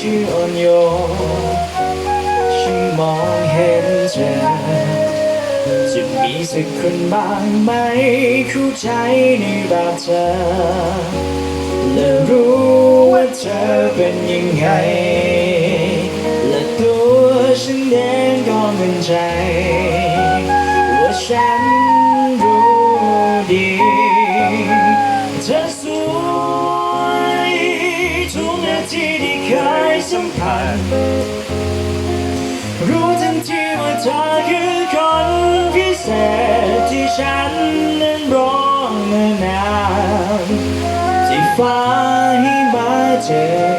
ชื่ออ่อนโยนฉันมองเห็นเธอจะมีสักคนบ้างไหมเข้าใจในแบบเธอและรู้ว่าเธอเป็นยังไงและตัวฉันเองก็มั่นใจว่าฉันรู้ดีเธอสวยทุกนาทีที่เคยสัมผัสรู้ทันทีว่าเธอคือคนพิเศษที่ฉันนั้นรอมานานที่ฟ้าให้มาเจอ